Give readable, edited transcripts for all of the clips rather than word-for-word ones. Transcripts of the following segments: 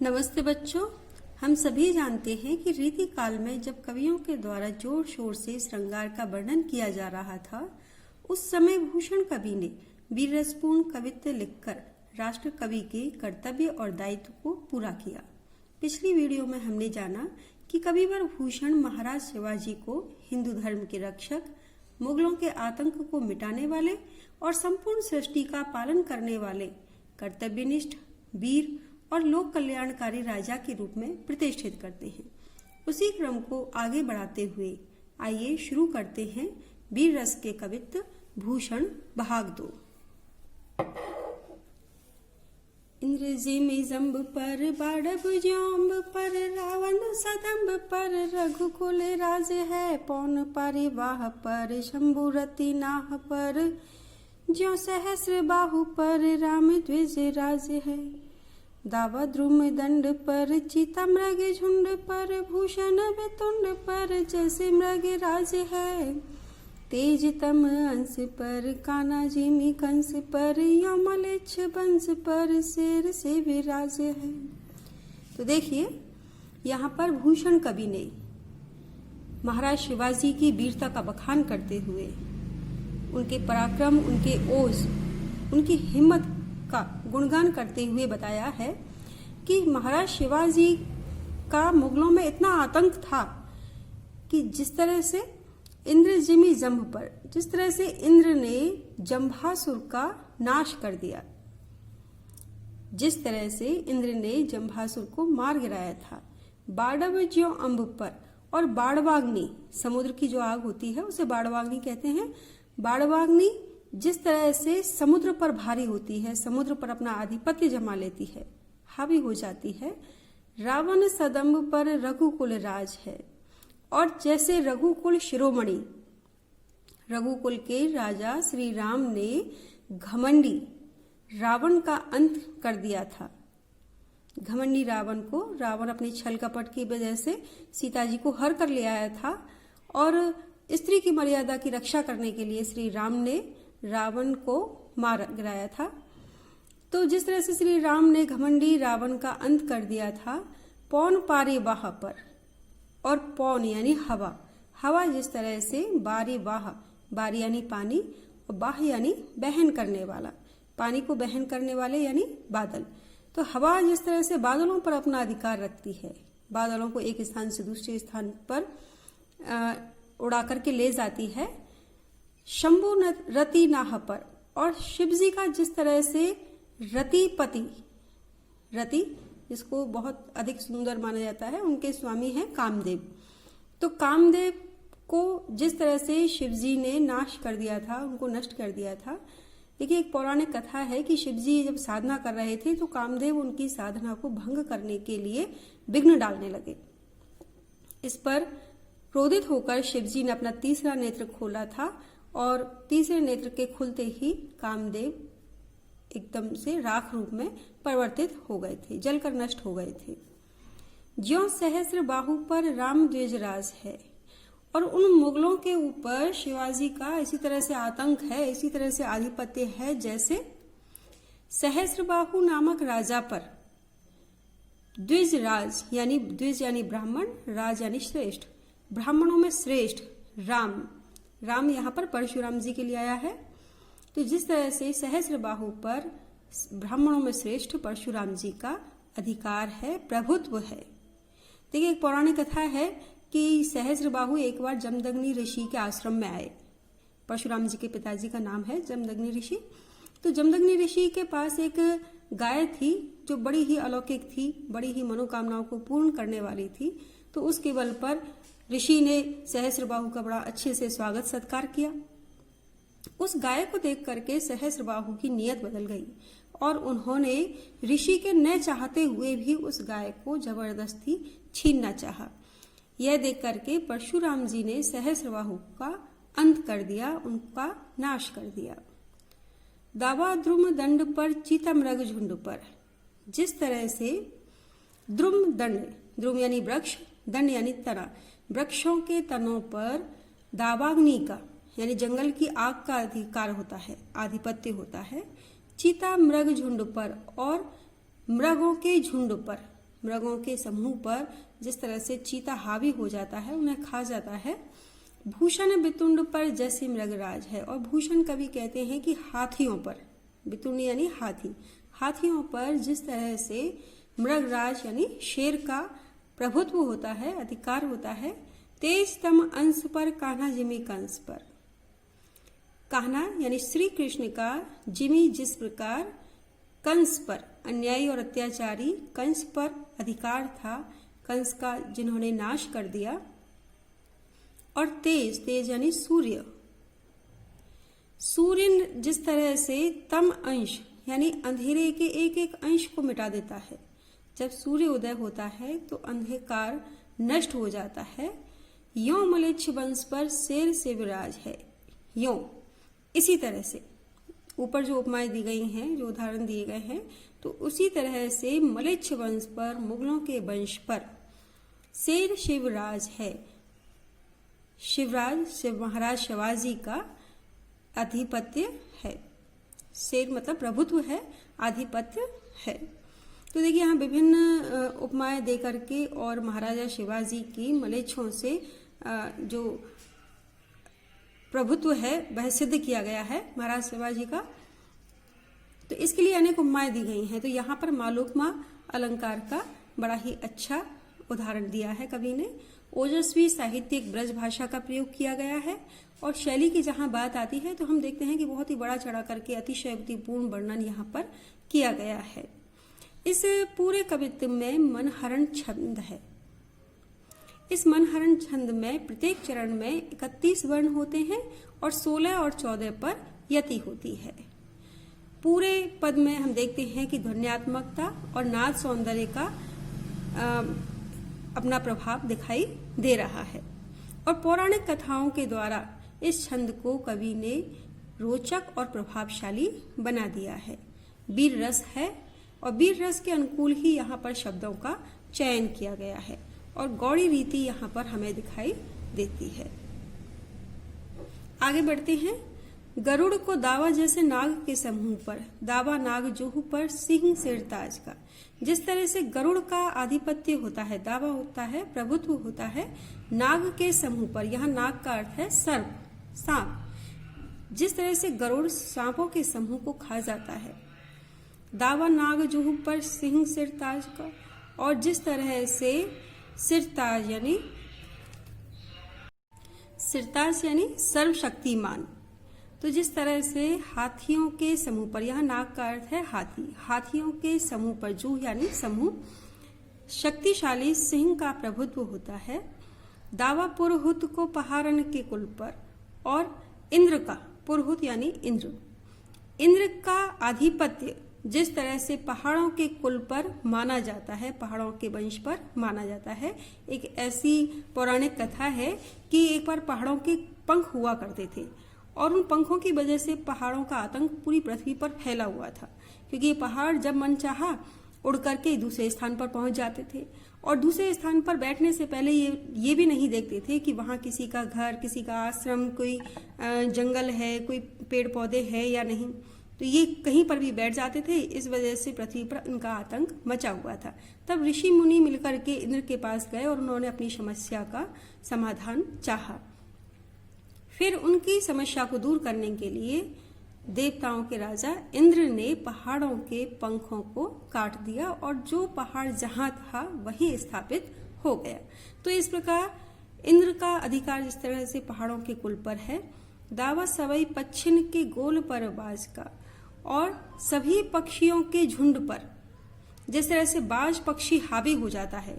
नमस्ते बच्चों। हम सभी जानते हैं कि रीति काल में जब कवियों के द्वारा जोर शोर से श्रृंगार का वर्णन किया जा रहा था, उस समय भूषण कवि ने वीररसपूर्ण कवित्व लिखकर राष्ट्र कवि के कर्तव्य और दायित्व को पूरा किया। पिछली वीडियो में हमने जाना कि कविवर भूषण महाराज शिवाजी को हिंदू धर्म के रक्षक, मुगलों के आतंक को मिटाने वाले और संपूर्ण सृष्टि का पालन करने वाले कर्तव्यनिष्ठ, वीर और लोक कल्याणकारी राजा के रूप में प्रतिष्ठित करते हैं। उसी क्रम को आगे बढ़ाते हुए आइए शुरू करते हैं वीर रस के कवित्व भूषण भाग 2। इंद्र जिमि जंब पर बाड़ब जोम्ब पर रावण सदम्ब पर रघुकुल राज है, पौन परिवाह पर शंभु रति नाह पर, ज्यों सहस्र बाहु पर राम द्विज राज है। दावा द्रुम दंड पर चीता मृग झुंड पर, भूषण वितुंड पर जैसे मृग राज है। तेज तम अंश पर काना जिमि कंस पर, यमलेच्छ वंश पर शेर से विराज है। तो देखिए, यहाँ पर भूषण कवि ने महाराज शिवाजी की वीरता का बखान करते हुए उनके पराक्रम, उनके ओज, उनकी हिम्मत का गुणगान करते हुए बताया है कि महाराज शिवाजी का मुगलों में इतना आतंक था कि जिस तरह से इंद्र जिमि जंभ पर, जिस तरह से इंद्र ने जंभासुर का नाश कर दिया, जिस तरह से इंद्र ने जंभासुर को मार गिराया था। बाड़व ज्यों अम्ब पर, और बाड़वाग्नि, समुद्र की जो आग होती है उसे बाड़वाग्नि कहते हैं। बाड़वाग्नि जिस तरह से समुद्र पर भारी होती है, समुद्र पर अपना आधिपत्य जमा लेती है, हावी हो जाती है। रावण सदम्ब पर रघुकुल राज है, और जैसे रघुकुल शिरोमणि, रघुकुल के राजा श्री राम ने घमंडी रावण का अंत कर दिया था। घमंडी रावण को, रावण अपनी छल कपट की वजह से सीता जी को हर कर ले आया था, और स्त्री की मर्यादा की रक्षा करने के लिए श्री राम ने रावण को मार गिराया था। तो जिस तरह से श्री राम ने घमंडी रावण का अंत कर दिया था, पौन पारिवाह पर, और पौन यानी हवा, हवा जिस तरह से बारिवाह, बारी यानी पानी और बाह यानी बहन करने वाला, पानी को बहन करने वाले यानी बादल। तो हवा जिस तरह से बादलों पर अपना अधिकार रखती है, बादलों को एक स्थान से दूसरे स्थान पर उड़ा करके ले जाती है। शंभु रति नाह पर, और शिवजी का जिस तरह से रतिपति, रति जिसको बहुत अधिक सुंदर माना जाता है, उनके स्वामी हैं कामदेव। तो कामदेव को जिस तरह से शिवजी ने नाश कर दिया था, उनको नष्ट कर दिया था। देखिए, एक पौराणिक कथा है कि शिवजी जब साधना कर रहे थे तो कामदेव उनकी साधना को भंग करने के लिए विघ्न डालने लगे। इस पर क्रोधित होकर शिवजी ने अपना तीसरा नेत्र खोला था, और तीसरे नेत्र के खुलते ही कामदेव एकदम से राख रूप में परिवर्तित हो गए थे, जलकर नष्ट हो गए थे। ज्यों सहस्र बाहु पर राम द्विज राज है, और उन मुगलों के ऊपर शिवाजी का इसी तरह से आतंक है, इसी तरह से आधिपत्य है जैसे सहस्र बाहु नामक राजा पर द्विज राज, यानी द्विज यानी ब्राह्मण, राज यानी श्रेष्ठ, ब्राह्मणों में श्रेष्ठ राम, राम यहाँ पर परशुराम जी के लिए आया है। तो जिस तरह से सहस्र बाहु पर ब्राह्मणों में श्रेष्ठ परशुराम जी का अधिकार है, प्रभुत्व है। देखिए, एक पौराणिक कथा है कि सहस्र बाहु एक बार जमदग्नि ऋषि के आश्रम में आए। परशुराम जी के पिताजी का नाम है जमदग्नि ऋषि। तो जमदग्नि ऋषि के पास एक गाय थी जो बड़ी ही अलौकिक थी, बड़ी ही मनोकामनाओं को पूर्ण करने वाली थी। तो उसके बल पर ऋषि ने सहस्रबाहु का बड़ा अच्छे से स्वागत सत्कार किया। उस गाय को देख करके सहस्रबाहु की नीयत बदल गई, और उन्होंने ऋषि के न चाहते हुए भी उस गाय को जबरदस्ती छीनना चाहा। यह देख करके परशुराम जी ने सहस्रबाहु का अंत कर दिया, उनका नाश कर दिया। दावा द्रुम दंड पर चीता मृग झुंड पर, जिस तरह से द्रुम दंड, द्रुम यानी वृक्ष, दंड यानी तना, वृक्षों के तनों पर दावाग्नि का यानी जंगल की आग का अधिकार होता है, आधिपत्य होता है। चीता मृग झुंड पर, और मृगों के झुंड पर, मृगों के समूह पर जिस तरह से चीता हावी हो जाता है, उन्हें खा जाता है। भूषण बितुंड पर जैसे मृगराज है, और भूषण कभी कहते हैं कि हाथियों पर, बितुंड यानी हाथी, हाथियों पर जिस तरह से मृगराज यानी शेर का प्रभुत्व होता है, अधिकार होता है। तेज तम अंश पर कान्हा जिमी कंस पर, कान्हा यानी श्री कृष्ण का जिमी जिस प्रकार कंस पर, अन्यायी और अत्याचारी कंस पर अधिकार था, कंस का जिन्होंने नाश कर दिया। और तेज, तेज यानी सूर्य, सूर्य जिस तरह से तम अंश यानी अंधेरे के एक एक अंश को मिटा देता है। जब सूर्य उदय होता है तो अंधकार नष्ट हो जाता है। यों मलेच्छ वंश पर शेर से विराज है। यों, इसी तरह से ऊपर जो उपमाएं दी गई हैं, जो उदाहरण दिए गए हैं, तो उसी तरह से मलेच्छ वंश पर, मुगलों के वंश पर शेर शिवराज है। शिवराज, शिव महाराज शिवाजी का आधिपत्य है। शेर मतलब प्रभुत्व है, आधिपत्य है। तो देखिए यहाँ विभिन्न उपमाएं दे करके और महाराजा शिवाजी की मलेच्छों से जो प्रभुत्व है वह सिद्ध किया गया है महाराज शिवाजी का। तो इसके लिए अनेक उपमाएं दी गई हैं। तो यहाँ पर मालोपमा अलंकार का बड़ा ही अच्छा उदाहरण दिया है कवि ने। ओजस्वी साहित्यिक ब्रज भाषा का प्रयोग किया गया है, और शैली की जहां बात आती है तो हम देखते हैं कि बहुत ही बड़ा चढ़ा करके अतिशयोक्तिपूर्ण वर्णन यहाँ पर किया गया है। इस पूरे कवित्व में मनहरण छंद है। इस मनहरण छंद में प्रत्येक चरण में 31 वर्ण होते हैं और 16 और 14 पर यति होती है। पूरे पद में हम देखते हैं कि ध्वन्यात्मकता और नाद सौंदर्य का अपना प्रभाव दिखाई दे रहा है। और पौराणिक कथाओं के द्वारा इस छंद को कवि ने रोचक और प्रभावशाली बना दिया है। वीर रस है, और वीर रस के अनुकूल ही यहाँ पर शब्दों का चयन किया गया है, और गौड़ी रीति यहाँ पर हमें दिखाई देती है। आगे बढ़ते हैं। गरुड़ को दावा जैसे नाग के समूह पर, दावा नाग जोहू पर सिंह सिरताज का। जिस तरह से गरुड़ का आधिपत्य होता है, दावा होता है, प्रभुत्व होता है नाग के समूह पर, यहाँ नाग का अर्थ है सर्प, सांप। जिस तरह से गरुड़ सांपों के समूह को खा जाता है, दावा नाग जोहू पर सिंह सिरताज का। और जिस तरह से सिरताज यानी सर्वशक्तिमान, तो जिस तरह से हाथियों के समूह पर, यहाँ नाग का अर्थ है हाथी, हाथियों के समूह पर, जूह यानी समूह, शक्तिशाली सिंह का प्रभुत्व होता है। दावा पुरहुत को पहाड़न के कुल पर, और इंद्र का, पुरहुत यानी इंद्र, इंद्र का आधिपत्य जिस तरह से पहाड़ों के कुल पर माना जाता है, पहाड़ों के वंश पर माना जाता है। एक ऐसी पौराणिक कथा है कि एक बार पहाड़ों के पंख हुआ करते थे, और उन पंखों की वजह से पहाड़ों का आतंक पूरी पृथ्वी पर फैला हुआ था, क्योंकि ये पहाड़ जब मन चाहा उड़ करके दूसरे स्थान पर पहुंच जाते थे, और दूसरे स्थान पर बैठने से पहले ये भी नहीं देखते थे कि वहां किसी का घर, किसी का आश्रम, कोई जंगल है, कोई पेड़ पौधे है या नहीं। तो ये कहीं पर भी बैठ जाते थे। इस वजह से पृथ्वी पर उनका आतंक मचा हुआ था। तब ऋषि मुनि मिलकर के इंद्र के पास गए और उन्होंने अपनी समस्या का समाधान चाहा। फिर उनकी समस्या को दूर करने के लिए देवताओं के राजा इंद्र ने पहाड़ों के पंखों को काट दिया, और जो पहाड़ जहां था वहीं स्थापित हो गया। तो इस प्रकार इंद्र का अधिकार जिस तरह से पहाड़ों के कुल पर है, दावा सवई पच्छिन के गोल पर बाज का, और सभी पक्षियों के झुंड पर जिस तरह से बाज पक्षी हावी हो जाता है।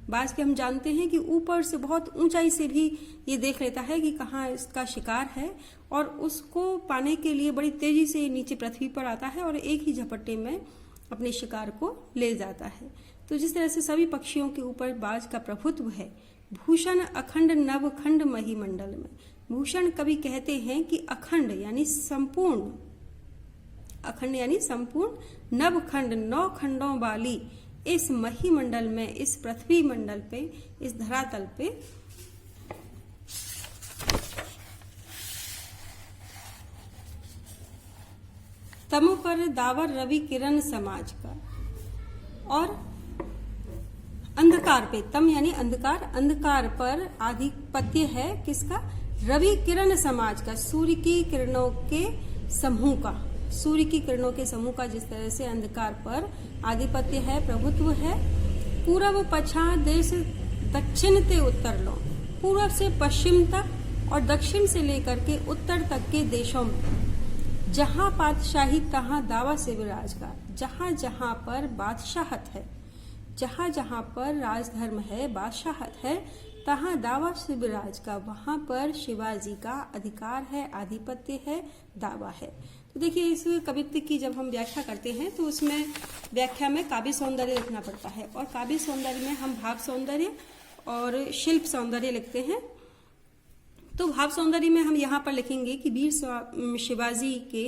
बाज के हम जानते हैं कि ऊपर से बहुत ऊंचाई से भी ये देख लेता है कि कहाँ इसका शिकार है, और उसको पाने के लिए बड़ी तेजी से नीचे पृथ्वी पर आता है और एक ही झपट्टे में अपने शिकार को ले जाता है। तो जिस तरह से सभी पक्षियों के ऊपर बाज का प्रभुत्व है। भूषण अखंड नवखंड महीमंडल में, भूषण कवि कहते हैं कि अखंड यानी संपूर्ण, अखंड यानी संपूर्ण, नवखंड 9 खंडों वाली इस महीमंडल में, इस पृथ्वी मंडल पे, इस धरातल पे तमो पर दावर रवि किरण समाज का। और अंधकार पे, तम यानी अंधकार, अंधकार पर आधिपत्य है किसका? रवि किरण समाज का, सूर्य की किरणों के समूह का, सूर्य की किरणों के समूह का जिस तरह से अंधकार पर आधिपत्य है, प्रभुत्व है। पूर्व पश्चात देश दक्षिण ते उत्तर लो, पूर्व से पश्चिम तक और दक्षिण से लेकर के उत्तर तक के देशों में जहां बादशाही तहां दावा से विराजगार, जहां जहां पर बादशाहत है, जहां जहां पर राजधर्म है, बादशाहत है, तहां दावा से विराज का, वहां पर शिवाजी का अधिकार है, आधिपत्य है, दावा है। तो देखिए इस कवित्व की जब हम व्याख्या करते हैं तो उसमें व्याख्या में काव्य सौंदर्य लिखना पड़ता है, और काव्य सौंदर्य में हम भाव सौंदर्य और शिल्प सौंदर्य लिखते हैं। तो भाव सौंदर्य में हम यहाँ पर लिखेंगे कि वीर शिवाजी के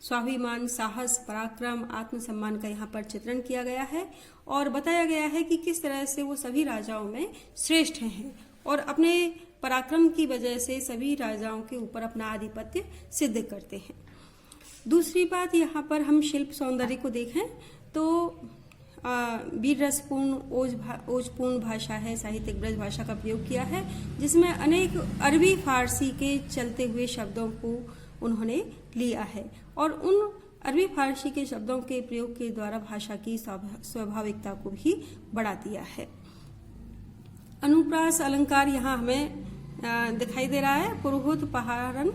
स्वाभिमान, साहस, पराक्रम, आत्मसम्मान का यहाँ पर चित्रण किया गया है और बताया गया है कि किस तरह से वो सभी राजाओं में श्रेष्ठ हैं और अपने पराक्रम की वजह से सभी राजाओं के ऊपर अपना आधिपत्य सिद्ध करते हैं। दूसरी बात, यहाँ पर हम शिल्प सौंदर्य को देखें तो वीर रसपूर्ण ओजपूर्ण भाषा है, साहित्यिक ब्रज भाषा का प्रयोग किया है, जिसमें अनेक अरबी फारसी के चलते हुए शब्दों को उन्होंने लिया है और उन अरबी फारसी के शब्दों के प्रयोग के द्वारा भाषा की स्वाभाविकता को भी बढ़ा दिया है। अनुप्रास अलंकार यहाँ हमें दिखाई दे रहा है। पुरोहित पहारन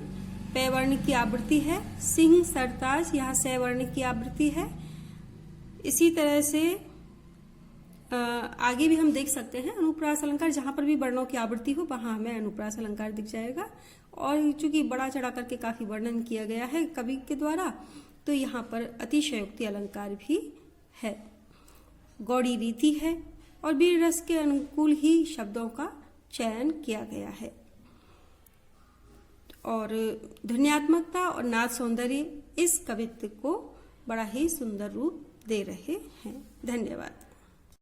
पै वर्ण की आवृत्ति है, सिंह सरताज यहाँ सै वर्ण की आवृत्ति है। इसी तरह से आगे भी हम देख सकते हैं अनुप्रास अलंकार, जहां पर भी वर्णों की आवृत्ति हो वहां हमें अनुप्रास अलंकार दिख जाएगा। और चूंकि बड़ा चढ़ा करके काफी वर्णन किया गया है कवि के द्वारा, तो यहाँ पर अतिशयोक्ति अलंकार भी है, गौड़ी रीति है और वीर रस के अनुकूल ही शब्दों का चयन किया गया है। और ध्वन्यात्मकता और नाद सौंदर्य इस कवित्व को बड़ा ही सुंदर रूप दे रहे हैं। धन्यवाद।